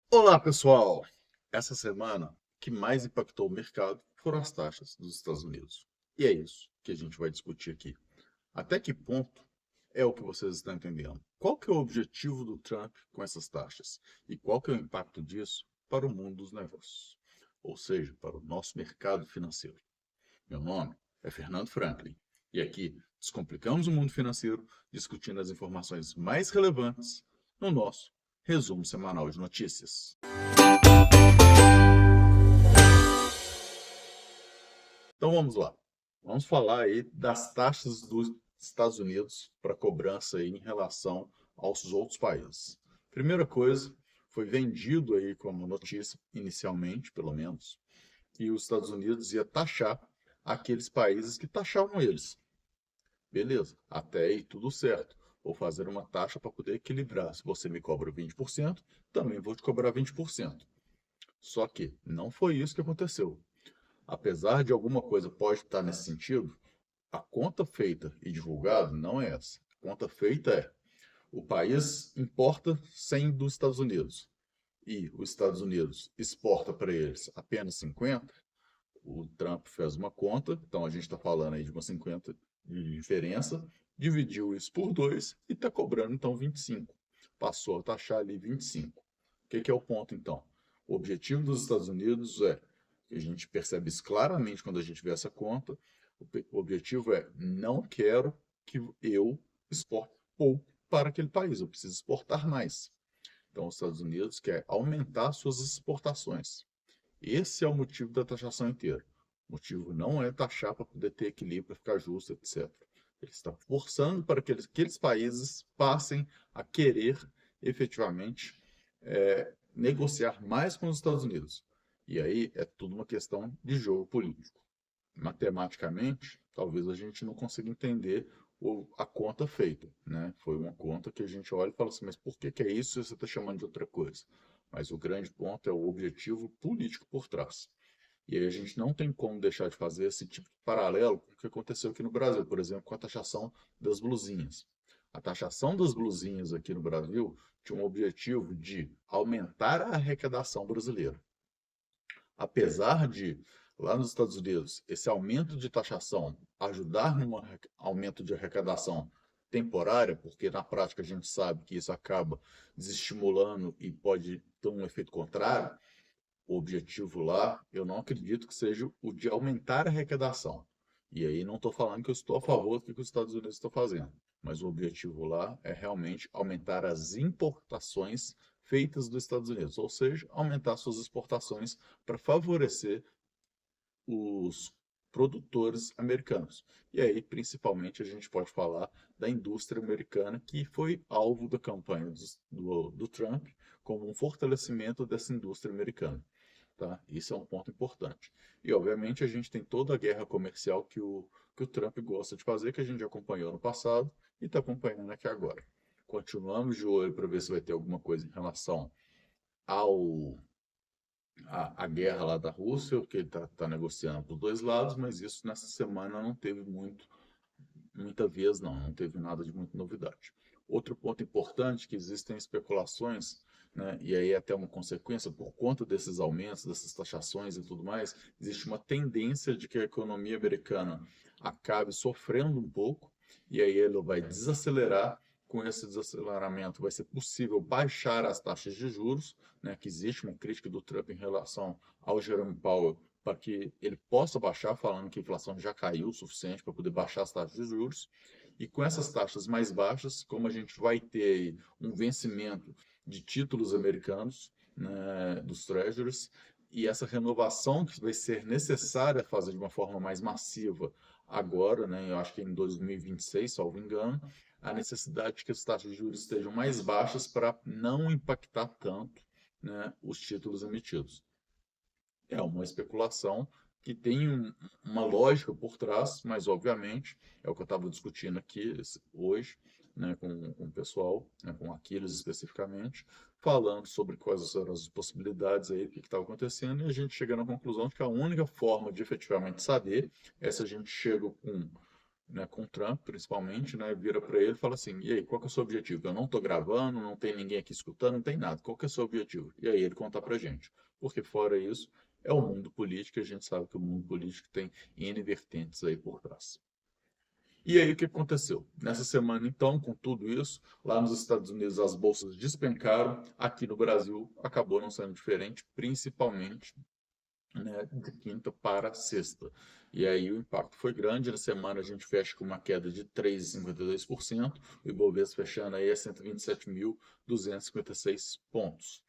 Olá, pessoal! Essa semana, o que mais impactou o mercado foram as taxas dos Estados Unidos. E é isso que a gente vai discutir aqui. Até que ponto é o que vocês estão entendendo? Qual que é o objetivo do Trump com essas taxas? E qual que é o impacto disso para o mundo dos negócios? Ou seja, para o nosso mercado financeiro. Meu nome é Fernando Franklin. E aqui descomplicamos o mundo financeiro discutindo as informações mais relevantes no nosso resumo semanal de notícias. Então vamos lá. Vamos falar aí das taxas dos Estados Unidos para cobrança aí em relação aos outros países. Primeira coisa, foi vendido aí como notícia, inicialmente, pelo menos, que os Estados Unidos ia taxar aqueles países que taxavam eles. Beleza, até aí tudo certo. Vou fazer uma taxa para poder equilibrar. Se você me cobra 20%, também vou te cobrar 20%. Só que não foi isso que aconteceu. Apesar de alguma coisa pode estar nesse sentido, a conta feita e divulgada não é essa. A conta feita é: o país importa 100 dos Estados Unidos e os Estados Unidos exporta para eles apenas 50. O Trump fez uma conta, então a gente está falando aí de uma 50 de diferença, dividiu isso por 2 e está cobrando então 25. Passou a taxar ali 25. O que é o ponto então? O objetivo dos Estados Unidos é, a gente percebe isso claramente quando a gente vê essa conta, o objetivo é: não quero que eu exporte pouco para aquele país, eu preciso exportar mais. Então os Estados Unidos quer aumentar suas exportações. Esse é o motivo da taxação inteira. O motivo não é taxar para poder ter equilíbrio, para ficar justo, etc. Ele está forçando para que aqueles países passem a querer efetivamente negociar mais com os Estados Unidos. E aí é tudo uma questão de jogo político. Matematicamente, talvez a gente não consiga entender a conta feita, né? Foi uma conta que a gente olha e fala assim, mas por que é isso se você está chamando de outra coisa? Mas o grande ponto é o objetivo político por trás. E aí a gente não tem como deixar de fazer esse tipo de paralelo com o que aconteceu aqui no Brasil, por exemplo, com a taxação das blusinhas. A taxação das blusinhas aqui no Brasil tinha um objetivo de aumentar a arrecadação brasileira. Apesar de, lá nos Estados Unidos, esse aumento de taxação ajudar num aumento de arrecadação temporária, porque na prática a gente sabe que isso acaba desestimulando e pode ter um efeito contrário, o objetivo lá, eu não acredito que seja o de aumentar a arrecadação. E aí não estou falando que eu estou a favor do que os Estados Unidos estão fazendo, mas o objetivo lá é realmente aumentar as importações feitas dos Estados Unidos, ou seja, aumentar suas exportações para favorecer os produtores americanos. E aí, principalmente, a gente pode falar da indústria americana, que foi alvo da campanha do Trump, como um fortalecimento dessa indústria americana. Tá? Isso é um ponto importante. E, obviamente, a gente tem toda a guerra comercial que o Trump gosta de fazer, que a gente acompanhou no passado e está acompanhando aqui agora. Continuamos de olho para ver se vai ter alguma coisa em relação ao a guerra lá da Rússia, que ele está negociando dos dois lados, mas isso nessa semana não teve muita vez, não teve nada de muita novidade. Outro ponto importante que existem especulações, né, e aí até uma consequência por conta desses aumentos, dessas taxações e tudo mais, existe uma tendência de que a economia americana acabe sofrendo um pouco, e aí ele vai desacelerar. Com esse desaceleramento, vai ser possível baixar as taxas de juros, né, que existe uma crítica do Trump em relação ao Jerome Powell para que ele possa baixar, falando que a inflação já caiu o suficiente para poder baixar as taxas de juros. E com essas taxas mais baixas, como a gente vai ter um vencimento de títulos americanos, né, dos treasuries, e essa renovação que vai ser necessária fazer de uma forma mais massiva agora, né, eu acho que em 2026, salvo engano, a necessidade de que as taxas de juros estejam mais baixas para não impactar tanto, né, os títulos emitidos. É uma especulação que tem uma lógica por trás, mas obviamente é o que eu estava discutindo aqui hoje, né, com o pessoal, né, com Aquiles especificamente, falando sobre quais eram as possibilidades aí, o que estava acontecendo, e a gente chega na conclusão de que a única forma de efetivamente saber é se a gente chega com né, com o Trump, principalmente, né, vira para ele e fala assim, e aí, qual que é o seu objetivo? Eu não estou gravando, não tem ninguém aqui escutando, não tem nada. Qual que é o seu objetivo? E aí ele conta para gente. Porque fora isso, é o mundo político, e a gente sabe que o mundo político tem N vertentes aí por trás. E aí o que aconteceu? Nessa semana, então, com tudo isso, lá nos Estados Unidos as bolsas despencaram, aqui no Brasil acabou não sendo diferente, principalmente, né, de quinta para sexta. E aí o impacto foi grande. Na semana a gente fecha com uma queda de 3,52%, o Ibovespa fechando aí a 127.256 pontos.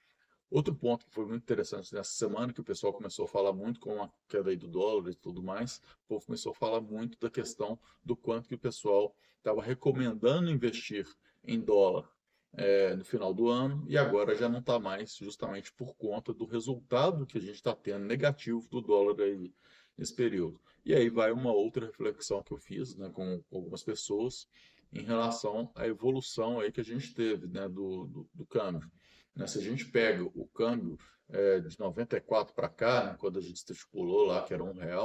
Outro ponto que foi muito interessante nessa semana, que o pessoal começou a falar muito com a queda aí do dólar e tudo mais, o povo começou a falar muito da questão do quanto que o pessoal estava recomendando investir em dólar no final do ano e agora já não está mais, justamente por conta do resultado que a gente está tendo negativo do dólar aí nesse período. E aí vai uma outra reflexão que eu fiz, né, com algumas pessoas em relação à evolução aí que a gente teve, né, do câmbio, né? Se a gente pega o câmbio de 94 para cá, né, quando a gente estipulou lá que era R$ 1, né,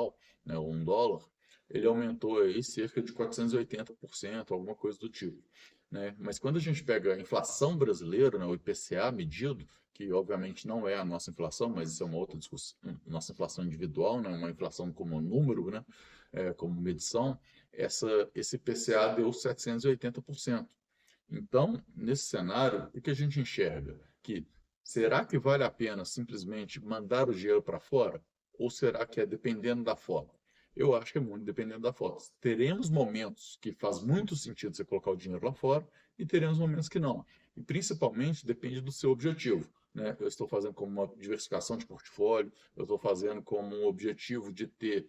$1, ele aumentou aí cerca de 480%, alguma coisa do tipo, né? Mas quando a gente pega a inflação brasileira, né, o IPCA medido, que obviamente não é a nossa inflação, mas isso é uma outra discussão, nossa inflação individual, né, uma inflação como número, né, como medição, esse IPCA deu 780%. Então, nesse cenário, o que a gente enxerga? Que será que vale a pena simplesmente mandar o dinheiro para fora? Ou será que é dependendo da forma? Eu acho que é muito dependendo da forma. Teremos momentos que faz muito sentido você colocar o dinheiro lá fora e teremos momentos que não. E principalmente depende do seu objetivo, né? Eu estou fazendo como uma diversificação de portfólio, eu estou fazendo como um objetivo de ter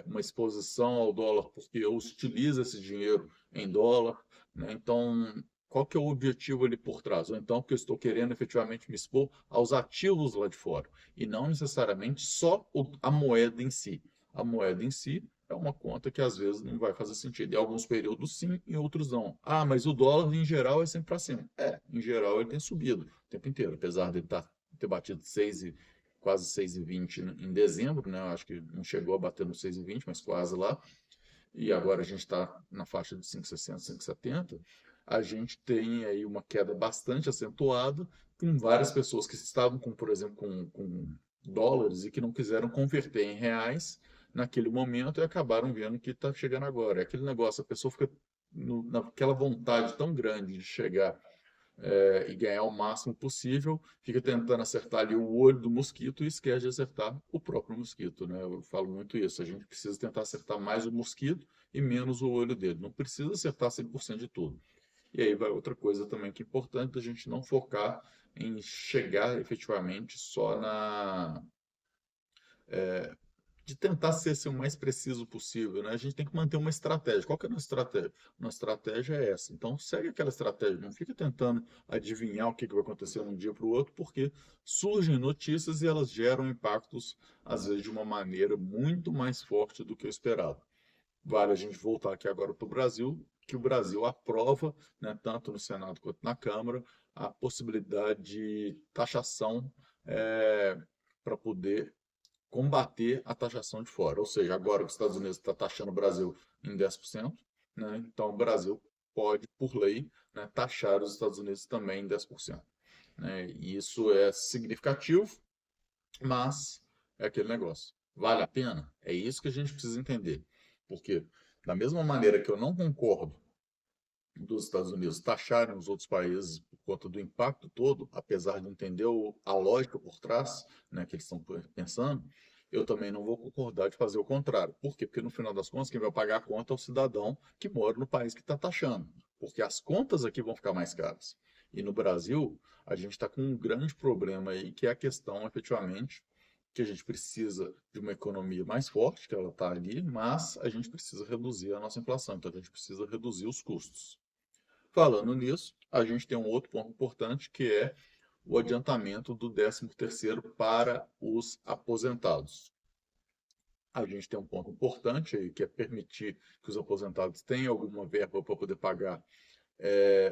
uma exposição ao dólar, porque eu utilizo esse dinheiro em dólar, né? Então, qual que é o objetivo ali por trás? Ou então, que eu estou querendo efetivamente me expor aos ativos lá de fora, e não necessariamente só a moeda em si. A moeda em si é uma conta que às vezes não vai fazer sentido. Em alguns períodos sim, em outros não. Ah, mas o dólar em geral é sempre para cima. Em geral ele tem subido o tempo inteiro, apesar de ele ter batido 6 e quase 6,20 em dezembro, né? Eu acho que não chegou a bater no 6,20, mas quase lá, e agora a gente está na faixa de 5,60, 5,70, a gente tem aí uma queda bastante acentuada, com várias pessoas que estavam com, por exemplo, com dólares e que não quiseram converter em reais naquele momento e acabaram vendo que está chegando agora. É aquele negócio, a pessoa fica naquela vontade tão grande de chegar e ganhar o máximo possível, fica tentando acertar ali o olho do mosquito e esquece de acertar o próprio mosquito, né? Eu falo muito isso, a gente precisa tentar acertar mais o mosquito e menos o olho dele. Não precisa acertar 100% de tudo. E aí vai outra coisa também que é importante a gente não focar em chegar efetivamente só de tentar ser assim, o mais preciso possível, né? A gente tem que manter uma estratégia. Qual que é a nossa estratégia? Nossa estratégia é essa. Então, segue aquela estratégia. Não fica tentando adivinhar o que vai acontecer de um dia para o outro, porque surgem notícias e elas geram impactos, às vezes, de uma maneira muito mais forte do que o esperado. Vale a gente voltar aqui agora para o Brasil, que o Brasil aprova, né, tanto no Senado quanto na Câmara, a possibilidade de taxação para poder combater a taxação de fora. Ou seja, agora que os Estados Unidos está taxando o Brasil em 10%, né, então o Brasil pode, por lei, né, taxar os Estados Unidos também em 10%. Né, e isso é significativo, mas é aquele negócio. Vale a pena? É isso que a gente precisa entender. Porque, da mesma maneira que eu não concordo dos Estados Unidos taxarem os outros países por conta do impacto todo, apesar de entender a lógica por trás, né, que eles estão pensando, eu também não vou concordar de fazer o contrário. Por quê? Porque no final das contas, quem vai pagar a conta é o cidadão que mora no país que está taxando. Porque as contas aqui vão ficar mais caras. E no Brasil, a gente está com um grande problema aí, que é a questão, efetivamente, que a gente precisa de uma economia mais forte, que ela está ali, mas a gente precisa reduzir a nossa inflação, então a gente precisa reduzir os custos. Falando nisso, a gente tem um outro ponto importante que é o adiantamento do 13º para os aposentados. A gente tem um ponto importante aí, que é permitir que os aposentados tenham alguma verba para poder pagar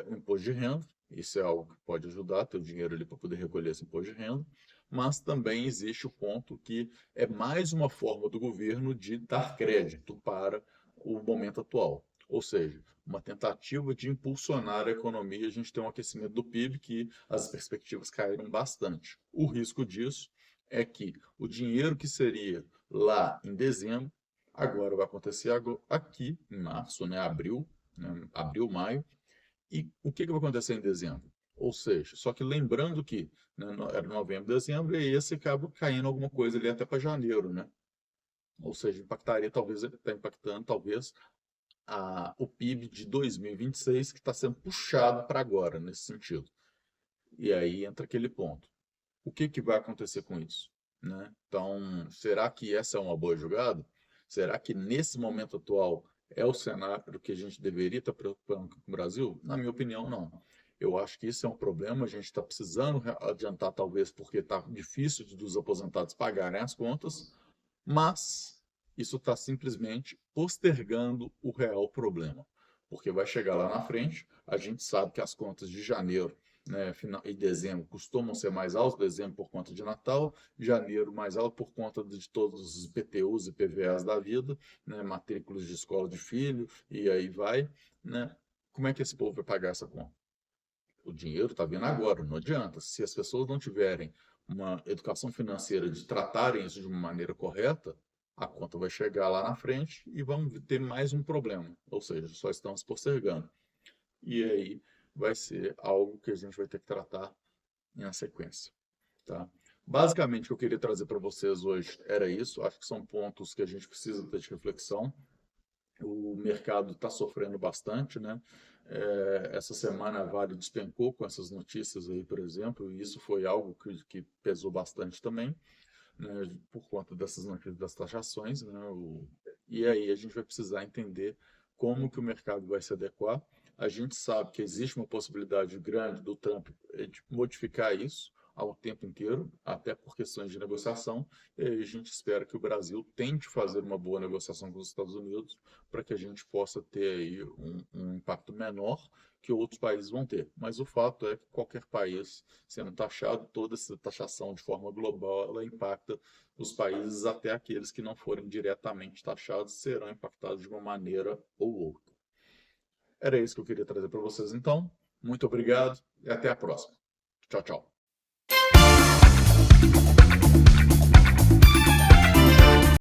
o imposto de renda. Isso é algo que pode ajudar, ter o dinheiro ali para poder recolher esse imposto de renda. Mas também existe o ponto que é mais uma forma do governo de dar crédito para o momento atual. Ou seja, uma tentativa de impulsionar a economia, a gente tem um aquecimento do PIB que as perspectivas caíram bastante. O risco disso é que o dinheiro que seria lá em dezembro, agora vai acontecer aqui em março, né, abril, abril, maio, e o que vai acontecer em dezembro? Ou seja, só que lembrando que, né, era novembro, dezembro, e esse acaba caindo alguma coisa ali até para janeiro, né? Ou seja, impactaria, talvez, ele está impactando, talvez, o PIB de 2026, que está sendo puxado para agora, nesse sentido. E aí entra aquele ponto. O que vai acontecer com isso? Né? Então, será que essa é uma boa jogada? Será que nesse momento atual é o cenário que a gente deveria estar preocupando com o Brasil? Na minha opinião, não. Eu acho que isso é um problema, a gente está precisando adiantar, talvez, porque está difícil dos aposentados pagarem as contas, mas isso está simplesmente postergando o real problema. Porque vai chegar lá na frente, a gente sabe que as contas de janeiro, né, e dezembro costumam ser mais altos, dezembro por conta de Natal, janeiro mais alto por conta de todos os IPTUs e PVAs da vida, né, matrículas de escola de filho, e aí vai, né? Como é que esse povo vai pagar essa conta? O dinheiro está vindo agora, não adianta. Se as pessoas não tiverem uma educação financeira de tratarem isso de uma maneira correta, a conta vai chegar lá na frente e vamos ter mais um problema. Ou seja, só estamos postergando. E aí vai ser algo que a gente vai ter que tratar em sequência, tá? Basicamente, o que eu queria trazer para vocês hoje era isso. Acho que são pontos que a gente precisa ter de reflexão. O mercado está sofrendo bastante, né? Essa semana a Vale despencou com essas notícias aí, por exemplo, e isso foi algo que pesou bastante também, né? Por conta dessas notícias das taxações, né? E aí a gente vai precisar entender como que o mercado vai se adequar. A gente sabe que existe uma possibilidade grande do Trump de modificar isso ao tempo inteiro, até por questões de negociação, e aí a gente espera que o Brasil tente fazer uma boa negociação com os Estados Unidos para que a gente possa ter aí um impacto menor que outros países vão ter. Mas o fato é que qualquer país sendo taxado, toda essa taxação de forma global, ela impacta os países, até aqueles que não forem diretamente taxados serão impactados de uma maneira ou outra. Era isso que eu queria trazer para vocês então. Muito obrigado e até a próxima. Tchau, tchau.